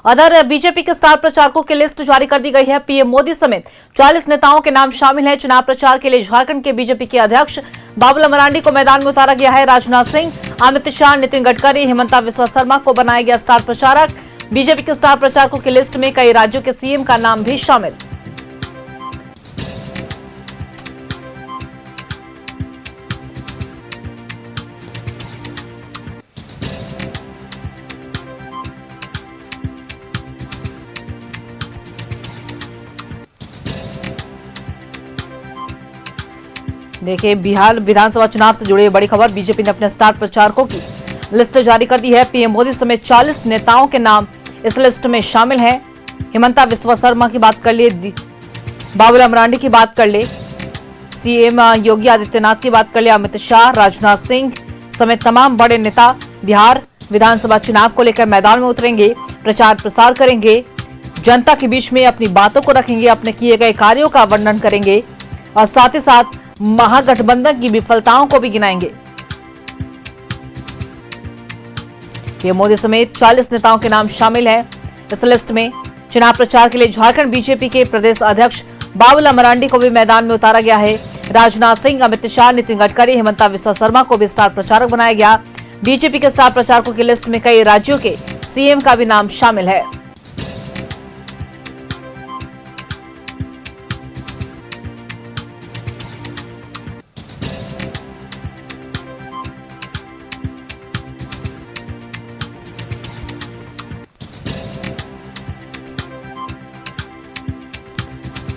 उधर बीजेपी के स्टार प्रचारकों की लिस्ट जारी कर दी गई है। पीएम मोदी समेत 40 नेताओं के नाम शामिल हैं। चुनाव प्रचार के लिए झारखंड के बीजेपी के अध्यक्ष बाबूलाल मरांडी को मैदान में उतारा गया है। राजनाथ सिंह, अमित शाह, नितिन गडकरी, हिमंता बिस्वा शर्मा को बनाया गया स्टार प्रचारक। बीजेपी के स्टार प्रचारकों की लिस्ट में कई राज्यों के सीएम का नाम भी शामिल। देखिए, बिहार विधानसभा चुनाव से जुड़ी बड़ी खबर। बीजेपी ने अपने स्टार प्रचारकों की लिस्ट जारी कर दी है। पीएम मोदी समेत 40 नेताओं के नाम इस लिस्ट में शामिल हैं। हिमंता बिस्वा शर्मा की बात कर ले, बाबूलाल मरांडी की बात कर ले, सीएम योगी आदित्यनाथ की बात कर ले, अमित शाह, राजनाथ सिंह समेत तमाम बड़े नेता बिहार विधानसभा चुनाव को लेकर मैदान में उतरेंगे, प्रचार प्रसार करेंगे, जनता के बीच में अपनी बातों को रखेंगे, अपने किए गए कार्यों का वर्णन करेंगे और साथ ही साथ महागठबंधन की विफलताओं को भी गिनाएंगे। पीएम मोदी समेत 40 नेताओं के नाम शामिल हैं इस लिस्ट में। चुनाव प्रचार के लिए झारखंड बीजेपी के प्रदेश अध्यक्ष बाबूलाल मरांडी को भी मैदान में उतारा गया है। राजनाथ सिंह, अमित शाह, नितिन गडकरी, हिमंता बिस्वा शर्मा को भी स्टार प्रचारक बनाया गया। बीजेपी के स्टार प्रचारकों की लिस्ट में कई राज्यों के सीएम का भी नाम शामिल है।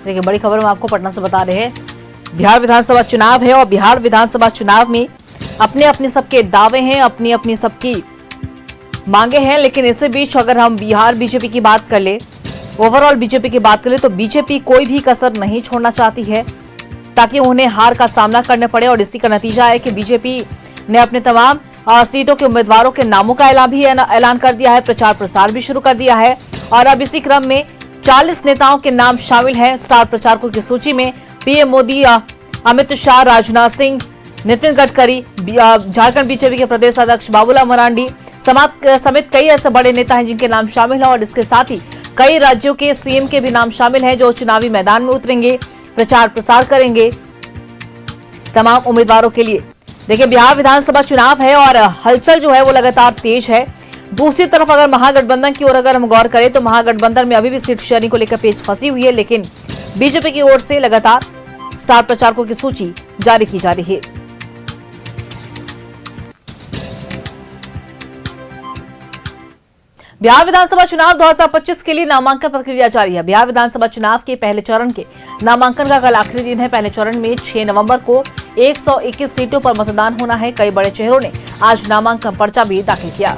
देखिए, बड़ी खबर हम आपको पटना से बता रहे हैं। बिहार विधानसभा चुनाव है और बिहार विधानसभा चुनाव में अपने अपने सबके दावे हैं, अपनी अपनी सबकी मांगे हैं। लेकिन इसी बीच अगर हम बिहार बीजेपी की बात कर ले, ओवरऑल बीजेपी की बात करें तो बीजेपी कोई भी कसर नहीं छोड़ना चाहती है ताकि उन्हें हार का सामना करना पड़े। और इसी का नतीजा है कि बीजेपी ने अपने तमाम सीटों के उम्मीदवारों के नामों का ऐलान कर दिया है, प्रचार प्रसार भी शुरू कर दिया है। और अब इसी क्रम में 40 नेताओं के नाम शामिल हैं स्टार प्रचारकों की सूची में। पीएम मोदी, अमित शाह, राजनाथ सिंह, नितिन गडकरी, झारखंड बीजेपी के प्रदेश अध्यक्ष बाबूलाल मरांडी समेत कई ऐसे बड़े नेता हैं जिनके नाम शामिल हैं। और इसके साथ ही कई राज्यों के सीएम के भी नाम शामिल हैं जो चुनावी मैदान में उतरेंगे, प्रचार प्रसार करेंगे तमाम उम्मीदवारों के लिए। देखिए, बिहार विधानसभा चुनाव है और हलचल जो है वो लगातार तेज है। दूसरी तरफ अगर महागठबंधन की ओर अगर हम गौर करें तो महागठबंधन में अभी भी सीट शेयरिंग को लेकर पेच फंसी हुई है। लेकिन बीजेपी की ओर से लगातार स्टार प्रचारकों की सूची जारी की जा रही है। बिहार विधानसभा चुनाव 2025 के लिए नामांकन प्रक्रिया जारी है। बिहार विधानसभा चुनाव के पहले चरण के नामांकन का कल आखिरी दिन है। पहले चरण में 6 नवंबर को 121 सीटों पर मतदान होना है। कई बड़े चेहरों ने आज नामांकन पर्चा भी दाखिल किया।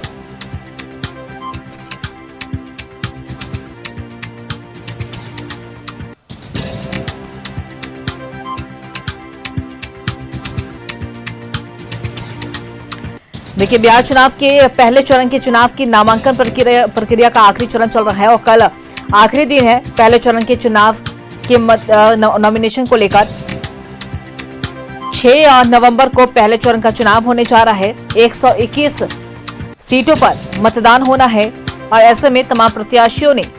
देखिए, बिहार चुनाव के पहले चरण के चुनाव की नामांकन प्रक्रिया का आखिरी चरण चल रहा है और कल आखिरी दिन है पहले चरण के चुनाव के नॉमिनेशन को लेकर। 6 नवंबर को पहले चरण का चुनाव होने जा रहा है। 121 सीटों पर मतदान होना है और ऐसे में तमाम प्रत्याशियों ने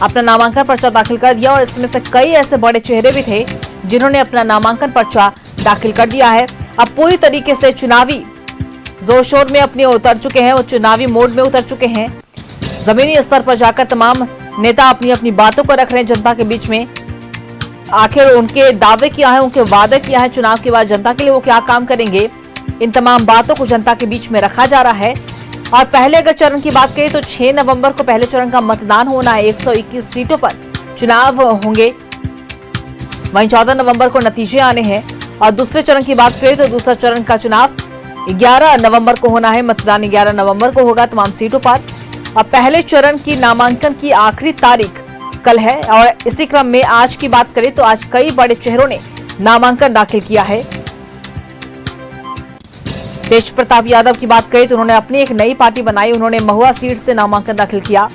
अपना नामांकन पर्चा दाखिल कर दिया और इसमें से कई ऐसे बड़े चेहरे भी थे जिन्होंने अपना नामांकन पर्चा दाखिल कर दिया है। अब पूरी तरीके से चुनावी जोर शोर में अपने उतर चुके हैं और चुनावी मोड में उतर चुके हैं। जमीनी स्तर पर जाकर तमाम नेता अपनी अपनी बातों को रख रहे हैं जनता के बीच में। आखिर उनके दावे क्या है, उनके वादे क्या है, चुनाव के बाद जनता के लिए वो क्या काम करेंगे, इन तमाम बातों को जनता के बीच में रखा जा रहा है। और पहले अगर चरण की बात करें तो 6 नवंबर को पहले चरण का मतदान होना है। 121 सीटों पर चुनाव होंगे। वहीं 14 नवंबर को नतीजे आने हैं। और दूसरे चरण की बात करें तो दूसरा चरण का चुनाव 11 नवंबर को होना है। मतदान 11 नवंबर को होगा तमाम सीटों पर। और पहले चरण की नामांकन की आखिरी तारीख कल है। और इसी क्रम में आज की बात करें तो आज कई बड़े चेहरों ने नामांकन दाखिल किया है। तेज प्रताप यादव की बात करें तो उन्होंने अपनी एक नई पार्टी बनाई। उन्होंने महुआ सीट से नामांकन दाखिल किया।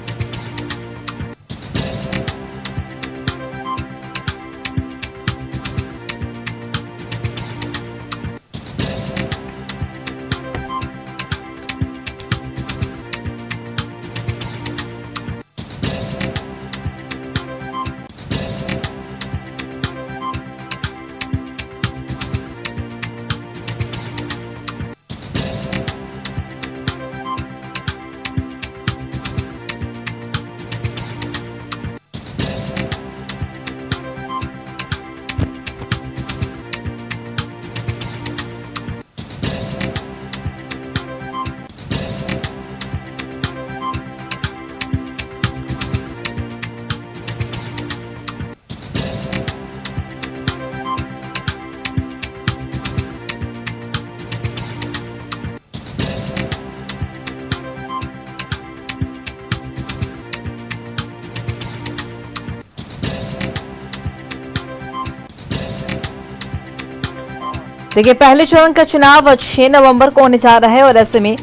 देखिए, पहले चरण का चुनाव 6 नवंबर को होने जा रहा है और ऐसे में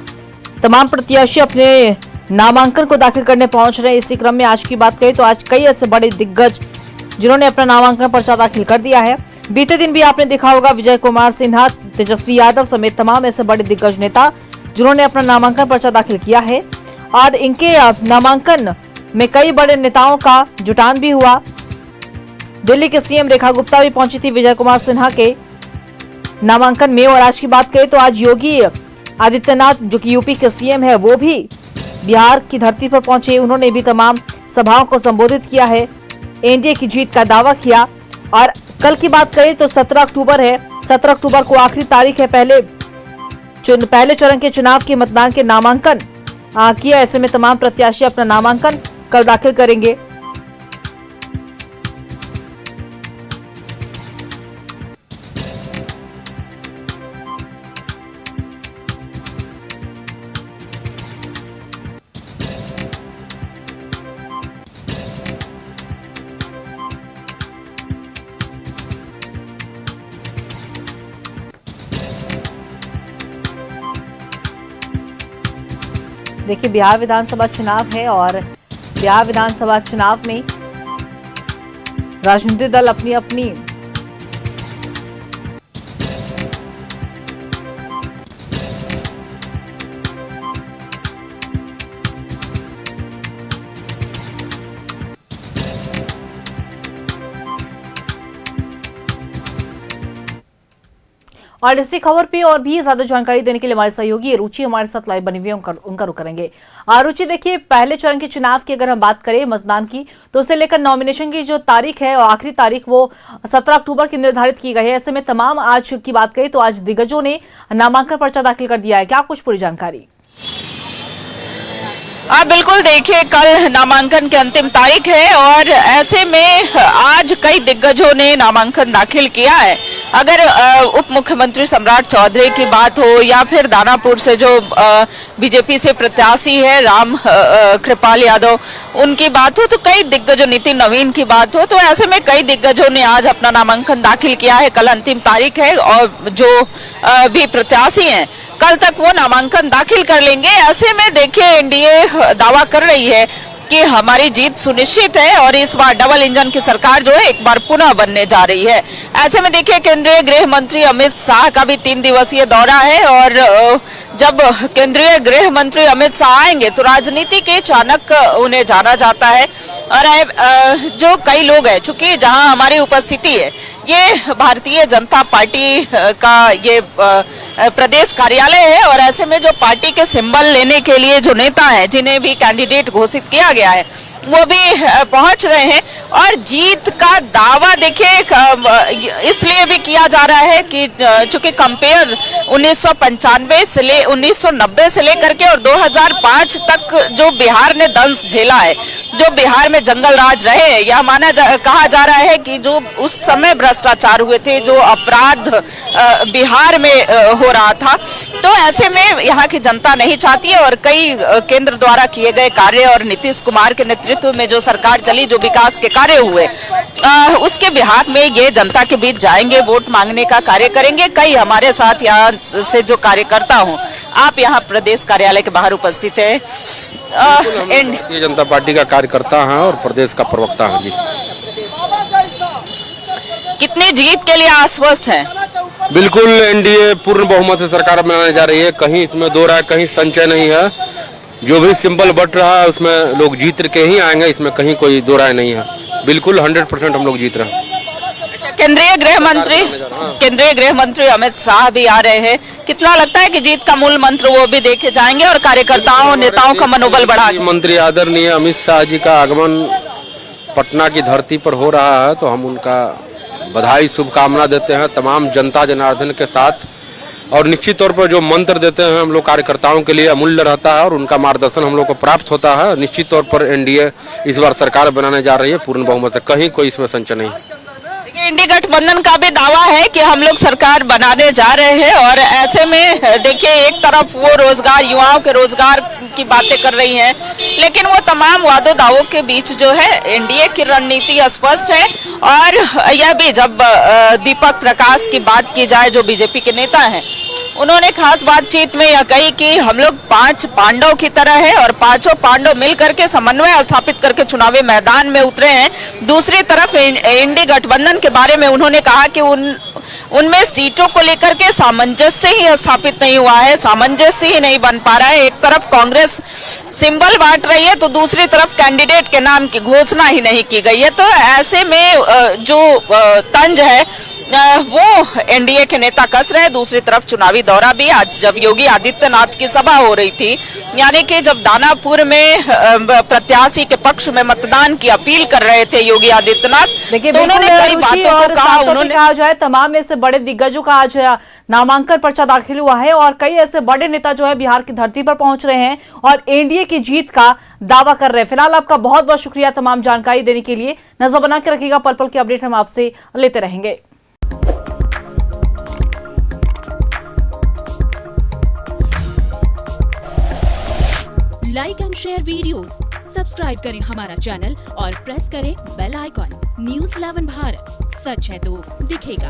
तमाम प्रत्याशी अपने नामांकन को दाखिल करने पहुंच रहे हैं। इसी क्रम में आज की बात करें तो आज कई ऐसे बड़े दिग्गज जिन्होंने अपना नामांकन पर्चा दाखिल कर दिया है। बीते दिन भी आपने देखा होगा विजय कुमार सिन्हा, तेजस्वी यादव समेत तमाम ऐसे बड़े दिग्गज नेता जिन्होंने अपना नामांकन पर्चा दाखिल किया है और इनके नामांकन में कई बड़े नेताओं का जुटान भी हुआ। दिल्ली के सीएम रेखा गुप्ता भी पहुंची थी विजय कुमार सिन्हा के नामांकन में। और आज की बात करें तो आज योगी आदित्यनाथ जो कि यूपी के सीएम है वो भी बिहार की धरती पर पहुंचे। उन्होंने भी तमाम सभाओं को संबोधित किया है, एनडीए की जीत का दावा किया। और कल की बात करें तो 17 अक्टूबर है, 17 अक्टूबर को आखिरी तारीख है पहले चरण के चुनाव के मतदान के नामांकन किया। ऐसे में तमाम प्रत्याशी अपना नामांकन कल दाखिल करेंगे। देखिए, बिहार विधानसभा चुनाव है और बिहार विधानसभा चुनाव में राजनीतिक दल अपनी अपनी और इसी खबर पे और भी ज्यादा जानकारी देने के लिए हमारे सहयोगी रुचि हमारे साथ लाइव बनी हुई है, उनका रुख करेंगे। रुचि, देखिए, पहले चरण के चुनाव की अगर हम बात करें मतदान की तो उसे लेकर नॉमिनेशन की जो तारीख है और आखिरी तारीख वो 17 अक्टूबर की निर्धारित की गई है। ऐसे में तमाम आज की बात करें तो आज दिग्गजों ने नामांकन पर्चा दाखिल कर दिया है। क्या कुछ पूरी जानकारी? बिल्कुल, देखिए, कल नामांकन की अंतिम तारीख है और ऐसे में आज कई दिग्गजों ने नामांकन दाखिल किया है। अगर उप मुख्यमंत्री सम्राट चौधरी की बात हो या फिर दानापुर से जो बीजेपी से प्रत्याशी है राम कृपाल यादव, उनकी बात हो तो कई दिग्गजों, नितिन नवीन की बात हो तो ऐसे में कई दिग्गजों ने आज अपना नामांकन दाखिल किया है। कल अंतिम तारीख है और जो भी प्रत्याशी हैं कल तक वो नामांकन दाखिल कर लेंगे। ऐसे में देखिए, एनडीए दावा कर रही है कि हमारी जीत सुनिश्चित है और इस बार डबल इंजन की सरकार जो है एक बार पुनः बनने जा रही है। ऐसे में देखिए, केंद्रीय गृह मंत्री अमित शाह का भी 3 दिवसीय दौरा है और जब केंद्रीय गृह मंत्री अमित शाह आएंगे तो राजनीति के चाणक्य उन्हें जाना जाता है। और जो कई लोग हैं, चूंकि जहां हमारी उपस्थिति है ये भारतीय जनता पार्टी का ये प्रदेश कार्यालय है और ऐसे में जो पार्टी के सिंबल लेने के लिए जो नेता हैं जिन्हें भी कैंडिडेट घोषित किया गया है वो भी पहुंच रहे हैं। और जीत का दावा देखिए इसलिए भी किया जा रहा है कि चूंकि कंपेयर 1995 से 1990 से लेकर के और 2005 तक जो बिहार ने दंश झेला है, जो बिहार में जंगल राज रहे हैं, यह कहा जा रहा है कि जो उस समय भ्रष्टाचार हुए थे, जो अपराध बिहार में हो रहा था, तो ऐसे में यहाँ की जनता नहीं चाहती है और कई केंद्र द्वारा किए गए कार्य और नीतीश कुमार के नेतृत्व में जो सरकार चली, जो विकास के कार्य हुए, उसके बिहार में ये जनता के बीच जाएंगे, वोट मांगने का कार्य करेंगे। कई हमारे साथ यहाँ से जो कार्यकर्ता हूँ, आप यहाँ प्रदेश कार्यालय के बाहर उपस्थित है। भारतीय जनता पार्टी का कार्यकर्ता है और प्रदेश का प्रवक्ता है जी। कितनी जीत के लिए आश्वस्त हैं? बिल्कुल, एनडीए पूर्ण बहुमत से सरकार बनाने जा रही है, कहीं इसमें दो राय, कहीं संचय नहीं है। जो भी सिंबल बट रहा है उसमें लोग जीत के ही आएंगे, इसमें कहीं कोई दो राय नहीं है। बिल्कुल 100% हम लोग जीत रहे हैं। केंद्रीय गृह मंत्री अमित शाह भी आ रहे हैं, कितना लगता है कि जीत का मूल मंत्र वो भी देखे जाएंगे और कार्यकर्ताओं नेताओं का मनोबल बढ़ा? मंत्री आदरणीय अमित शाह जी का आगमन पटना की धरती पर हो रहा है तो हम उनका बधाई शुभकामना देते हैं तमाम जनता जनार्दन के साथ। और निश्चित तौर पर जो मंत्र देते हैं हम लोग कार्यकर्ताओं के लिए अमूल्य रहता है और उनका मार्गदर्शन हम लोग को प्राप्त होता है। निश्चित तौर पर एनडीए इस बार सरकार बनाने जा रही है पूर्ण बहुमत से, कहीं कोई इसमें संशय नहीं। इंडी गठबंधन का भी दावा है कि हम लोग सरकार बनाने जा रहे हैं और ऐसे में देखिए, एक तरफ वो रोजगार, युवाओं के रोजगार की बातें कर रही हैं, लेकिन वो तमाम वादों दावों के बीच जो है एनडीए की रणनीति स्पष्ट है। और यह भी जब दीपक प्रकाश की बात की जाए जो बीजेपी के नेता हैं, उन्होंने खास बातचीत में यह कही कि हम लोग 5 पांडव की तरह है और पांचों पांडव मिलकर के समन्वय स्थापित करके चुनावी मैदान में उतरे हैं। दूसरी तरफ इंडी गठबंधन के बारे में उन्होंने कहा कि उनमें सीटों को लेकर के सामंजस्य ही स्थापित नहीं हुआ है, सामंजस्य ही नहीं बन पा रहा है। एक तरफ कांग्रेस सिंबल बांट रही है तो दूसरी तरफ कैंडिडेट के नाम की घोषणा ही नहीं की गई है। तो ऐसे में जो तंज है वो एनडीए के नेता कस रहे। दूसरी तरफ चुनावी दौरा भी आज जब योगी आदित्यनाथ की सभा हो रही थी, यानी कि जब दानापुर में प्रत्याशी के पक्ष में मतदान की अपील कर रहे थे योगी आदित्यनाथ, तो उन्होंने कई बातों को कहा। उन्होंने कहा जाए तमाम ऐसे बड़े दिग्गजों का आज नामांकन पर्चा दाखिल हुआ है और कई ऐसे बड़े नेता जो है बिहार की धरती पर पहुंच रहे हैं और एनडीए की जीत का दावा कर रहे हैं। फिलहाल आपका बहुत बहुत शुक्रिया तमाम जानकारी देने के लिए। नजर बना के रखिएगा, पल पल की अपडेट हम आपसे लेते रहेंगे। Like and share videos, subscribe करें हमारा चैनल और प्रेस करें बेल आइकॉन। न्यूज़ 11 भारत, सच है तो दिखेगा।